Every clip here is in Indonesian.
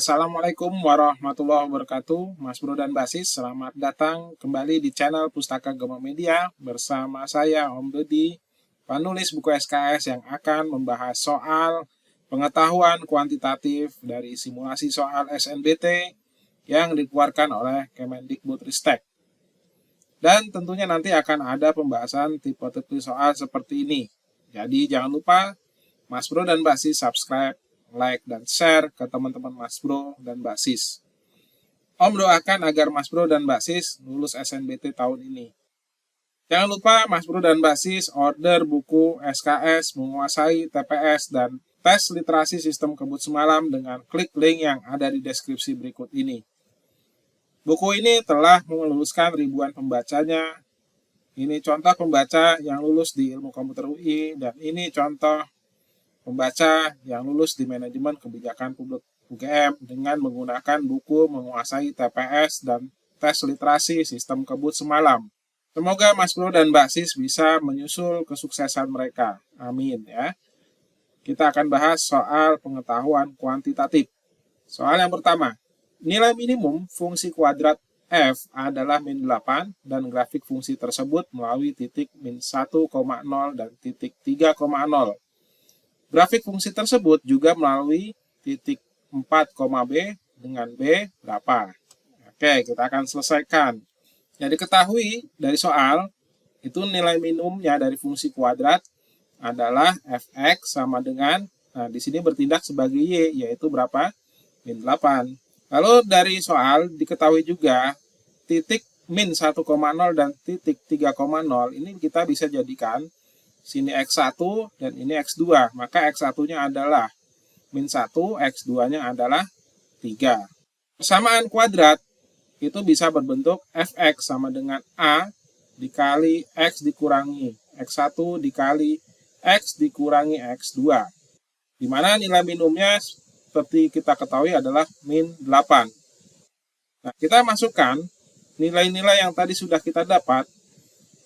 Assalamualaikum warahmatullahi wabarakatuh, Mas Bro dan Basis. Selamat datang kembali di channel Pustaka Gema Media bersama saya Om Dodi, penulis buku SKS yang akan membahas soal pengetahuan kuantitatif dari simulasi soal SNBT yang dikeluarkan oleh Kemendikbudristek. Dan tentunya nanti akan ada pembahasan tipe-tipe soal seperti ini. Jadi jangan lupa Mas Bro dan Basis subscribe, like, dan share ke teman-teman Mas Bro dan Basis. Om doakan agar Mas Bro dan Basis lulus SNBT tahun ini. Jangan lupa Mas Bro dan Basis order buku SKS menguasai TPS dan tes literasi sistem kebut semalam dengan klik link yang ada di deskripsi berikut ini. Buku ini telah meluluskan ribuan pembacanya. Ini contoh pembaca yang lulus di Ilmu Komputer UI dan ini contoh pembaca yang lulus di Manajemen Kebijakan Publik UGM dengan menggunakan buku menguasai TPS dan tes literasi sistem kebut semalam. Semoga Mas Bro dan Basis bisa menyusul kesuksesan mereka. Amin ya. Kita akan bahas soal pengetahuan kuantitatif. Soal yang pertama, nilai minimum fungsi kuadrat f adalah min 8 dan grafik fungsi tersebut melalui titik min 1,0 dan titik 3,0. Grafik fungsi tersebut juga melalui titik 4, B dengan B berapa. Oke, kita akan selesaikan. Jadi ketahui dari soal, itu nilai minimumnya dari fungsi kuadrat adalah fx sama dengan, nah di sini bertindak sebagai y, yaitu berapa? Min 8. Lalu dari soal diketahui juga, titik min 1,0 dan titik 3,0 ini kita bisa jadikan sini X1 dan ini X2, maka X1-nya adalah min 1, X2-nya adalah 3. Persamaan kuadrat itu bisa berbentuk Fx sama dengan A dikali X dikurangi X1 dikali X dikurangi X2. Di mana nilai minimumnya seperti kita ketahui adalah min 8. Nah, kita masukkan nilai-nilai yang tadi sudah kita dapat.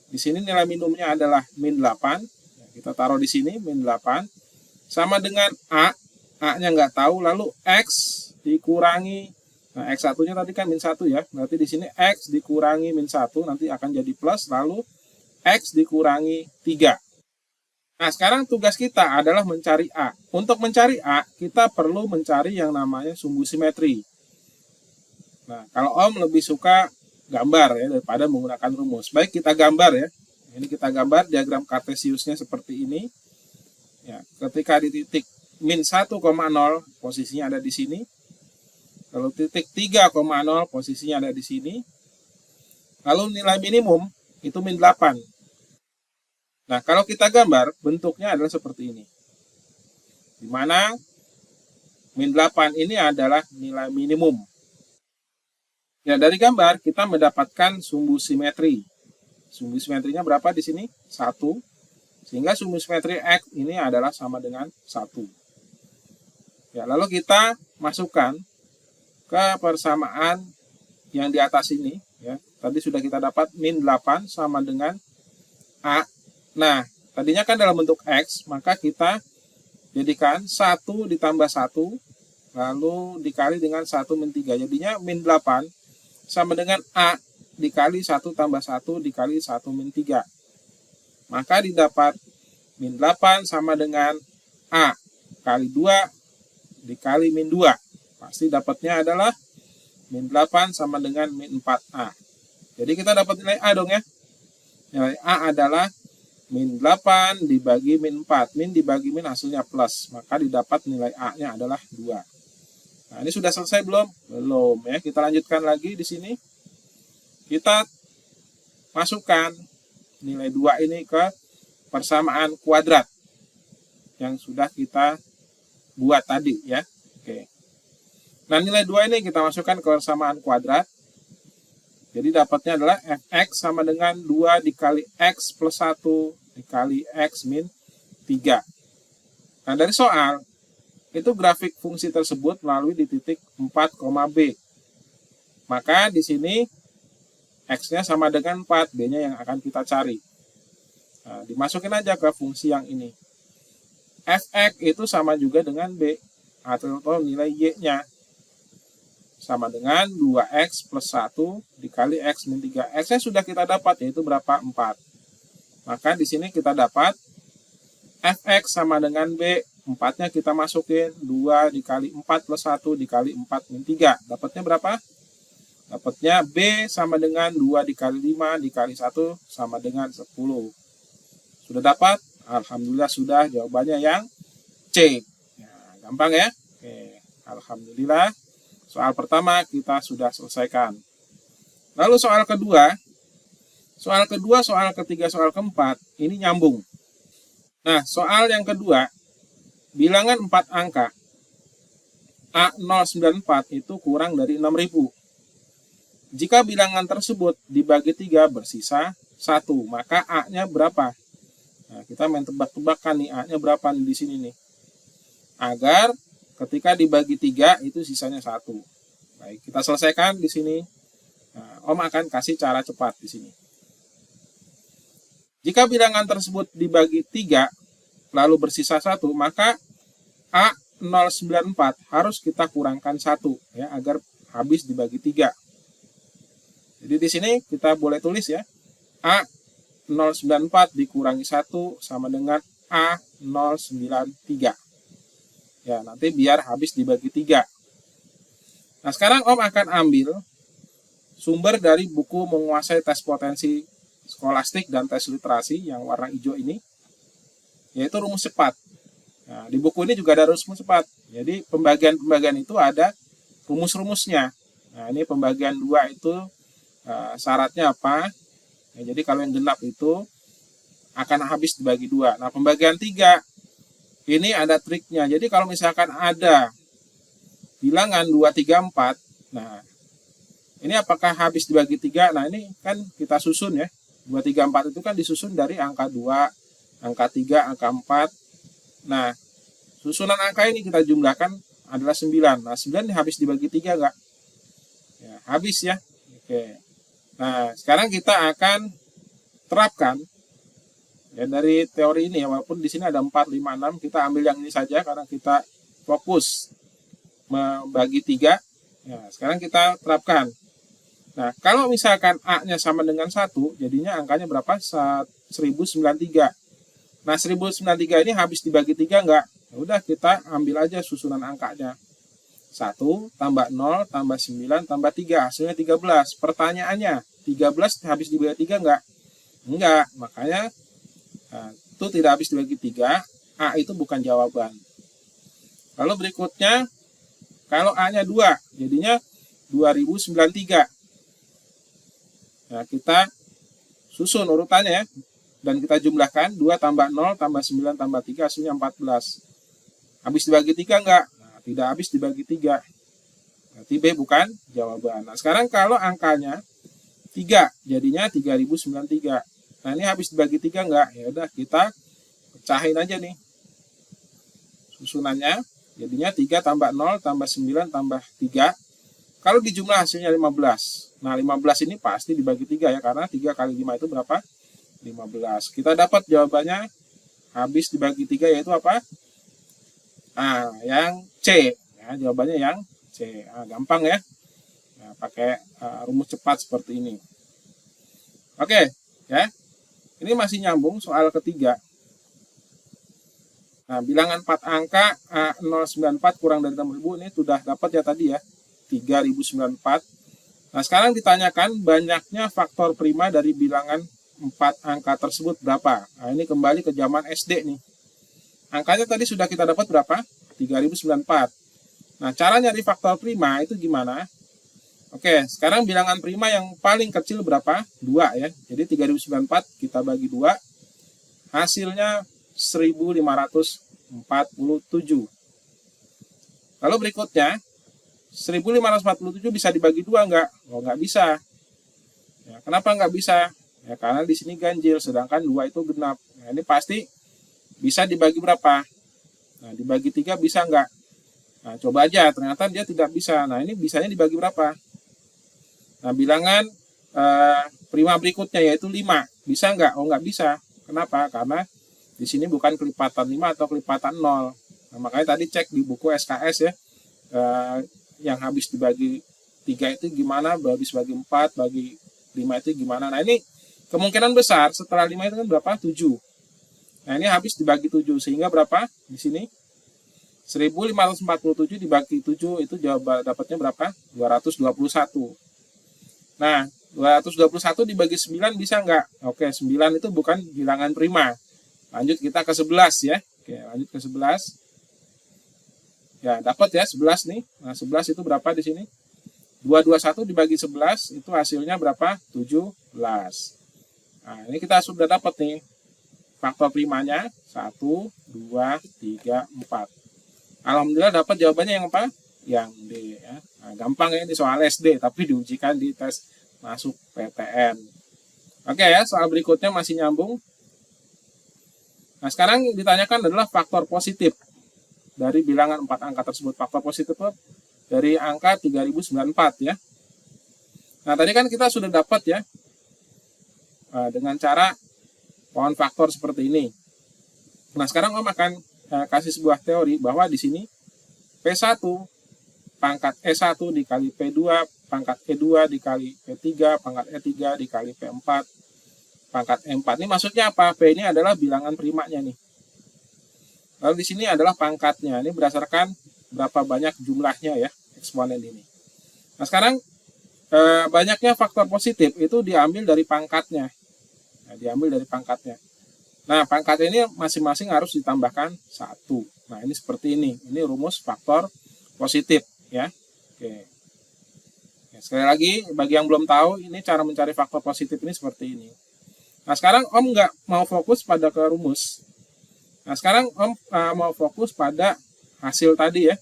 Di sini nilai minimumnya adalah min 8. Kita taruh di sini min 8 sama dengan A-nya nggak tahu, lalu X dikurangi, nah X1-nya tadi kan min 1 ya, berarti di sini X dikurangi min 1 nanti akan jadi plus, lalu X dikurangi 3. Nah, sekarang tugas kita adalah mencari A. Untuk mencari A, kita perlu mencari yang namanya sumbu simetri. Nah, kalau Om lebih suka gambar ya daripada menggunakan rumus. Baik, kita gambar ya. Ini kita gambar diagram kartesiusnya seperti ini. Ya, ketika di titik min 1,0 posisinya ada di sini. Lalu titik 3,0 posisinya ada di sini. Lalu nilai minimum itu min 8. Nah, kalau kita gambar bentuknya adalah seperti ini. Di mana min 8 ini adalah nilai minimum. Ya, dari gambar kita mendapatkan sumbu simetri. Sumbu simetrinya berapa di sini? 1. Sehingga sumbu simetri X ini adalah sama dengan 1. Ya, lalu kita masukkan ke persamaan yang di atas ini. Ya. Tadi sudah kita dapat min 8 sama dengan A. Nah, tadinya kan dalam bentuk X, maka kita jadikan 1 ditambah 1, lalu dikali dengan 1 min 3. Jadinya min 8 sama dengan A dikali 1 tambah 1 dikali 1 min 3. Maka didapat min 8 sama dengan A kali 2 dikali min 2. Pasti dapatnya adalah min 8 sama dengan min 4A. Jadi kita dapat nilai A dong ya. Nilai A adalah min 8 dibagi min 4. Min dibagi min hasilnya plus. Maka didapat nilai A-nya adalah 2. Nah, ini sudah selesai belum? Belum ya. Kita lanjutkan lagi di sini. Kita masukkan nilai 2 ini ke persamaan kuadrat yang sudah kita buat tadi ya. Oke. Nah, nilai 2 ini kita masukkan ke persamaan kuadrat. Jadi dapatnya adalah Fx sama dengan 2 dikali X plus 1 dikali X min 3. Nah, dari soal itu grafik fungsi tersebut melalui di titik 4, B. Maka di sini X-nya sama dengan 4, B-nya yang akan kita cari. Nah, dimasukin aja ke fungsi yang ini. Fx itu sama juga dengan B, atau nilai Y-nya. sama dengan 2x plus 1 dikali x min 3. X-nya sudah kita dapat, yaitu berapa? 4. Maka di sini kita dapat fx sama dengan b. 4-nya kita masukin, 2 dikali 4 plus 1 dikali 4 min 3. Dapatnya berapa? Dapatnya b sama dengan 2 dikali 5 dikali 1 sama dengan 10. Sudah dapat? Alhamdulillah sudah, jawabannya yang C. Nah, gampang ya? Oke, alhamdulillah. Soal pertama kita sudah selesaikan. Lalu soal kedua, soal ketiga, soal keempat, ini nyambung. Nah, soal yang kedua, bilangan 4 angka A094 itu kurang dari 6.000. Jika bilangan tersebut dibagi 3 bersisa 1, maka A-nya berapa? Nah, kita main tebak-tebakan nih, A-nya berapa nih di sini nih. Agar ketika dibagi 3 itu sisanya 1. Baik, kita selesaikan di sini. Nah, Om akan kasih cara cepat di sini. Jika bilangan tersebut dibagi 3 lalu bersisa 1, maka A094 harus kita kurangkan 1 ya, agar habis dibagi 3. Jadi di sini kita boleh tulis ya, A094 dikurangi 1 sama dengan A093. Ya, nanti biar habis dibagi 3. Nah, sekarang Om akan ambil sumber dari buku Menguasai Tes Potensi Skolastik dan Tes Literasi yang warna hijau ini, yaitu rumus cepat. Nah, di buku ini juga ada rumus cepat. Jadi pembagian-pembagian itu ada rumus-rumusnya. Nah, ini pembagian 2 itu syaratnya apa? Ya, jadi kalau yang genap itu akan habis dibagi 2. Nah, pembagian 3 ini ada triknya. Jadi kalau misalkan ada bilangan 2, 3, 4, nah ini apakah habis dibagi 3? Nah, ini kan kita susun ya. 2, 3, 4 itu kan disusun dari angka 2, angka 3, angka 4. Nah, susunan angka ini kita jumlahkan adalah 9. Nah, 9 habis dibagi 3 enggak? Ya, habis ya. Oke. Nah, sekarang kita akan terapkan ya dari teori ini ya, walaupun di sini ada 4, 5, 6, kita ambil yang ini saja karena kita fokus membagi 3. Ya, sekarang kita terapkan. Nah, kalau misalkan A-nya sama dengan 1, jadinya angkanya berapa? 1093. Nah, 1093 ini habis dibagi 3 enggak? Ya udah, kita ambil aja susunan angkanya. 1 tambah 0 tambah 9 tambah 3, hasilnya 13. Pertanyaannya, 13 habis dibagi 3 enggak? Enggak, makanya itu tidak habis dibagi 3, A itu bukan jawaban. Lalu berikutnya, kalau A-nya 2, jadinya 2093. Nah, kita susun urutannya ya, dan kita jumlahkan 2 tambah 0 tambah 9 tambah 3, hasilnya 14. Habis dibagi 3 enggak? Nah, tidak habis dibagi 3. Berarti B bukan jawaban. Nah, sekarang kalau angkanya 3, jadinya 3093. Nah, ini habis dibagi 3 enggak? Ya udah, kita pecahin aja nih susunannya. Jadinya 3 tambah 0 tambah 9 tambah 3. Kalau dijumlah hasilnya 15. Nah, 15 ini pasti dibagi 3 ya, karena 3 kali 5 itu berapa? 15. Kita dapat jawabannya habis dibagi 3 yaitu apa? Nah, yang C. Ya, jawabannya yang C. Nah, gampang ya. Nah, pakai rumus cepat seperti ini. Oke, ya. Ini masih nyambung soal ketiga. Nah, bilangan 4 angka A094 kurang dari 6.000 ini sudah dapat ya tadi ya, 3094. Nah, sekarang ditanyakan banyaknya faktor prima dari bilangan 4 angka tersebut berapa? Nah, ini kembali ke zaman SD nih. Angkanya tadi sudah kita dapat berapa? 3094. Nah, cara nyari faktor prima itu gimana? Oke, sekarang bilangan prima yang paling kecil berapa? 2 ya. Jadi 3094 kita bagi 2. Hasilnya 1547. Lalu berikutnya, 1547 bisa dibagi 2 enggak? Oh, enggak bisa. Ya, kenapa enggak bisa? Ya, karena di sini ganjil, sedangkan 2 itu genap. Nah, ini pasti bisa dibagi berapa? Nah, dibagi 3 bisa enggak? Nah, coba aja, ternyata dia tidak bisa. Nah, ini bisanya dibagi berapa? Nah, bilangan prima berikutnya yaitu 5. Bisa enggak? Oh, enggak bisa. Kenapa? Karena di sini bukan kelipatan 5 atau kelipatan 0. Nah, makanya tadi cek di buku SKS ya, yang habis dibagi 3 itu gimana, habis bagi 4, bagi 5 itu gimana. Nah ini kemungkinan besar setelah 5 itu kan berapa? 7. Nah ini habis dibagi 7, sehingga berapa di sini? 1547 dibagi 7 itu jawab dapatnya berapa? 221. Nah 221 dibagi 9 bisa nggak? Oke, 9 itu bukan bilangan prima. Lanjut kita ke 11 ya. Oke, lanjut ke 11. Ya, dapat ya 11 nih. Nah, 11 itu berapa di sini? 221 dibagi 11 itu hasilnya berapa? 17. Nah, ini kita sudah dapat nih faktor primanya 1, 2, 3, 4. Alhamdulillah dapat jawabannya yang apa? Yang D ya. Nah, gampang ya, ini soal SD tapi diujikan di tes masuk PTN. Oke ya, soal berikutnya masih nyambung. Nah, sekarang ditanyakan adalah faktor positif dari bilangan 4 angka tersebut. Faktor positif dari angka 3094 ya. Nah, tadi kan kita sudah dapat ya dengan cara pohon faktor seperti ini. Nah, sekarang Om akan kasih sebuah teori bahwa di sini P1 pangkat E1 dikali P2 pangkat E2 dikali P3 pangkat E3 dikali P4 pangkat E4. Ini maksudnya apa? P ini adalah bilangan primanya nih. Lalu di sini adalah pangkatnya. Ini berdasarkan berapa banyak jumlahnya ya eksponen ini. Nah, sekarang banyaknya faktor positif itu diambil dari pangkatnya. Nah, diambil dari pangkatnya. Nah, pangkat ini masing-masing harus ditambahkan 1. Nah, ini seperti ini. Ini rumus faktor positif ya. Oke. Ya, sekali lagi, bagi yang belum tahu, ini cara mencari faktor positif ini seperti ini. Nah, sekarang Om nggak mau fokus pada ke rumus. Nah, sekarang Om mau fokus pada hasil tadi ya.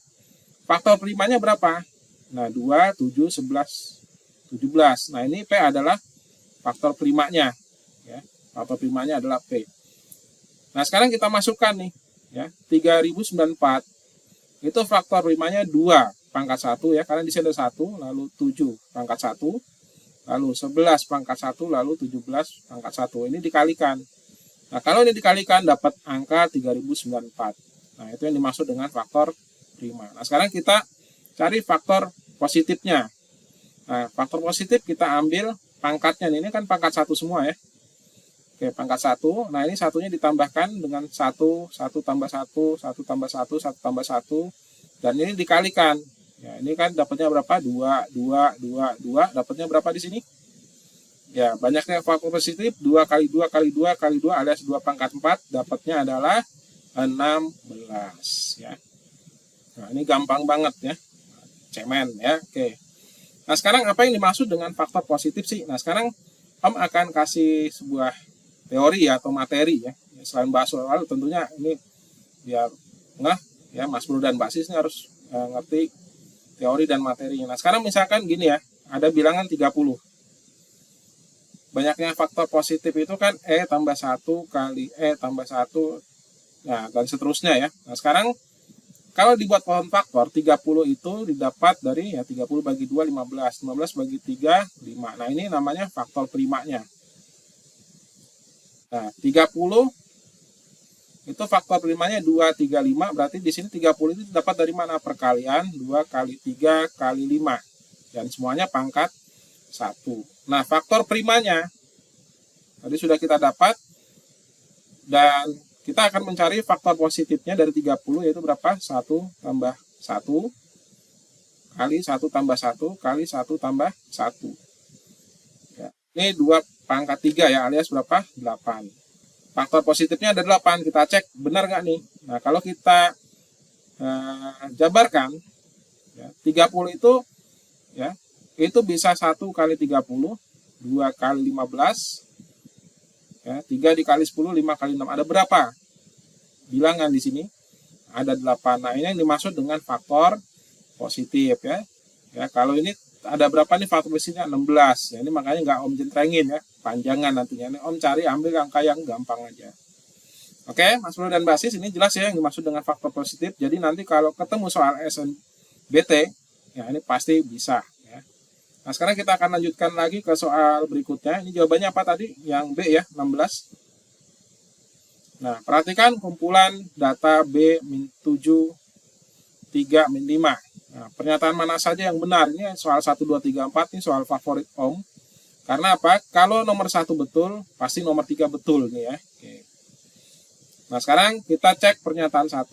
Faktor primanya berapa? Nah, 2, 7, 11, 17. Nah, ini P adalah faktor primanya. Ya. Faktor primanya adalah P. Nah, sekarang kita masukkan nih, ya, 3094 itu faktor primanya 2 pangkat 1 ya, karena di sini ada 1, lalu 7 pangkat 1, lalu 11 pangkat 1, lalu 17 pangkat 1. Ini dikalikan. Nah, kalau ini dikalikan dapat angka 3094. Nah, itu yang dimaksud dengan faktor prima. Nah, sekarang kita cari faktor positifnya. Nah, faktor positif kita ambil pangkatnya. Ini kan pangkat 1 semua ya. Oke, pangkat 1. Nah, ini satunya ditambahkan dengan 1, 1 tambah 1, 1 tambah 1, 1 tambah 1. Dan ini dikalikan. Ya, ini kan dapatnya berapa? 2, 2, 2, 2. Dapatnya berapa di sini? Ya, banyaknya faktor positif. 2 kali 2 kali 2 kali 2 alias 2 pangkat 4. Dapatnya adalah 16. Ya. Nah, ini gampang banget ya. Cemen ya. Oke. Nah, sekarang apa yang dimaksud dengan faktor positif sih? Nah, sekarang Om akan kasih sebuah teori ya atau materi ya. Selain bahas soal tentunya ini biar ya Mas Bro dan Basis ini harus ngerti teori dan materinya. Nah, sekarang misalkan gini ya, ada bilangan 30. Banyaknya faktor positif itu kan E tambah 1 kali E tambah 1, nah, dan seterusnya ya. Nah, sekarang kalau dibuat pohon faktor, 30 itu didapat dari ya 30 bagi 2, 15. 15 bagi 3, 5. Nah, ini namanya faktor primanya. Nah, 30 itu faktor primanya 2, 3, 5. Berarti di sini 30 itu dapat dari mana? Perkalian 2 kali 3 kali 5. Dan semuanya pangkat 1. Nah, faktor primanya tadi sudah kita dapat. Dan kita akan mencari faktor positifnya dari 30, yaitu berapa? 1 tambah 1 kali 1 tambah 1 kali 1 tambah 1. Ya. Ini 2 pangkat 3 ya, alias berapa? 8. Faktor positifnya ada 8. Kita cek benar nggak nih? Nah, kalau kita jabarkan, ya, 30 itu ya, itu bisa 1 kali 30, 2 kali 15, ya, 3 dikali 10, 5 kali 6. Ada berapa bilangan di sini? Ada 8. Nah, ini yang dimaksud dengan faktor positif ya. Ya, kalau ini ada berapa nih faktor positifnya? 16. Ya, ini makanya nggak Om jentrengin ya, panjangan nantinya. Ini Om cari ambil angka yang gampang aja. Oke, Mas Bro dan Basis, ini jelas ya yang dimaksud dengan faktor positif. Jadi nanti kalau ketemu soal SNBT, ya ini pasti bisa. Ya. Nah, sekarang kita akan lanjutkan lagi ke soal berikutnya. Ini jawabannya apa tadi? Yang B ya, 16. Nah, perhatikan kumpulan data B-7, 3, -5. Nah, pernyataan mana saja yang benar? Ini soal 1, 2, 3, 4 ini soal favorit Om. Karena apa? Kalau nomor 1 betul, pasti nomor 3 betul nih ya. Oke. Nah, sekarang kita cek pernyataan 1.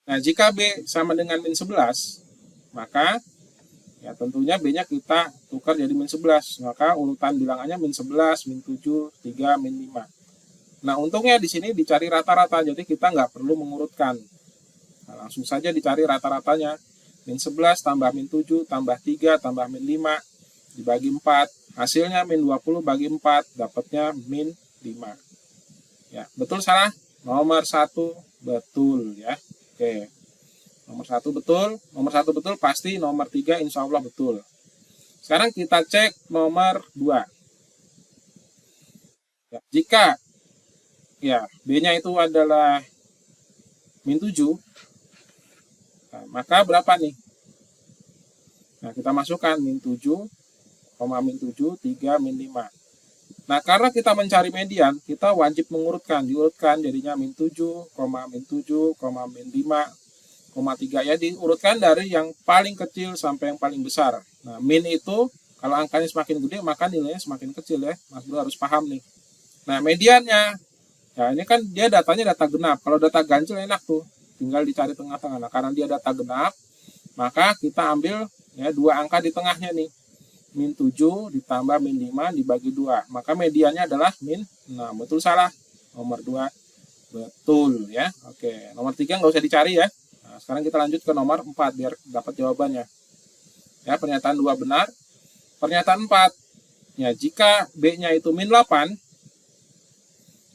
Nah, jika B sama dengan min 11, maka ya tentunya B-nya kita tukar jadi min 11. Maka urutan bilangannya min 11, min 7, 3, min 5. Nah, untungnya di sini dicari rata-rata, jadi kita nggak perlu mengurutkan. Nah, langsung saja dicari rata-ratanya. Min 11 tambah min 7 tambah 3 tambah min 5 dibagi 4. Hasilnya min 20 bagi 4, dapatnya min 5. Ya, betul salah? Nomor 1 betul ya. Oke. Nomor 1 betul, nomor 1 betul pasti, nomor 3 insya Allah betul. Sekarang kita cek nomor 2. Ya, jika ya B-nya itu adalah min 7, nah, maka berapa nih? Nah, kita masukkan min 7, min 7, 3, min 5. Nah, karena kita mencari median, kita wajib mengurutkan. Diurutkan jadinya min 7, min 7, min 5, 3. Ya, diurutkan dari yang paling kecil sampai yang paling besar. Nah, min itu, kalau angkanya semakin gede, maka nilainya semakin kecil ya. Mas Bro harus paham nih. Nah, mediannya, ya ini kan dia datanya data genap. Kalau data ganjil enak tuh, tinggal dicari tengah-tengah. Nah, karena dia data genap, maka kita ambil ya 2 angka di tengahnya nih. Min 7 ditambah min 5 dibagi 2. Maka mediannya adalah min 6. Betul salah? Nomor 2 betul ya. Oke, nomor 3 nggak usah dicari ya. Nah, sekarang kita lanjut ke nomor 4 biar dapat jawabannya. Ya, pernyataan 2 benar. Pernyataan 4. Ya, jika B-nya itu min 8,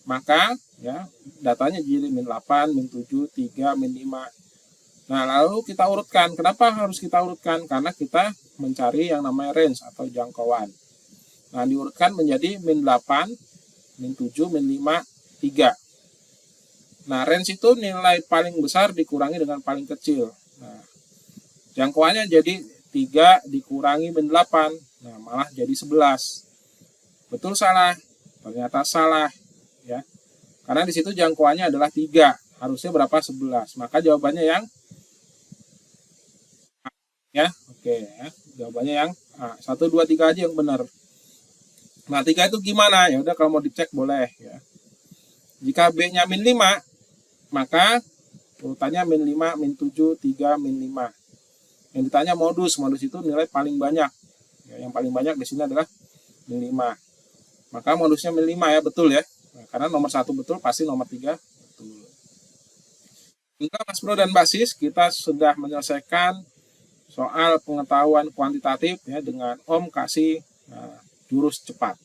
maka ya datanya jadi min 8, min 7, 3, min 5. Nah, lalu kita urutkan. Kenapa harus kita urutkan? Karena kita mencari yang namanya range atau jangkauan. Nah, diurutkan menjadi min 8, min 7, min 5, 3. Nah, range itu nilai paling besar dikurangi dengan paling kecil. Nah, jangkauannya jadi 3 dikurangi min 8. Nah, malah jadi 11. Betul salah? Ternyata salah. Ya. Karena di situ jangkauannya adalah 3. Harusnya berapa? 11. Maka jawabannya yang ya, oke ya. Jawabannya yang A. 1, 2, 3 aja yang benar. Nah, 3 itu gimana? Ya udah, kalau mau dicek boleh ya. Jika B-nya min 5, maka urutannya min 5, min 7, 3, min 5. Yang ditanya modus. Modus itu nilai paling banyak. Ya, yang paling banyak di sini adalah min 5. Maka modusnya min 5 ya, betul ya. Nah, karena nomor 1 betul, pasti nomor 3 betul. Hingga Mas Bro dan Basis, kita sudah menyelesaikan soal pengetahuan kuantitatif ya dengan Om kasih jurus cepat.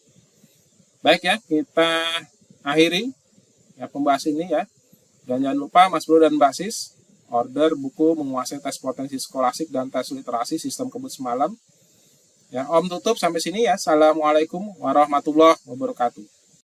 Baik ya, kita akhiri ya pembahasan ini ya. Dan jangan lupa Mas Bro dan Basis order buku menguasai tes potensi skolastik dan tes literasi sistem kebut semalam. Ya, Om tutup sampai sini ya. Assalamualaikum warahmatullahi wabarakatuh.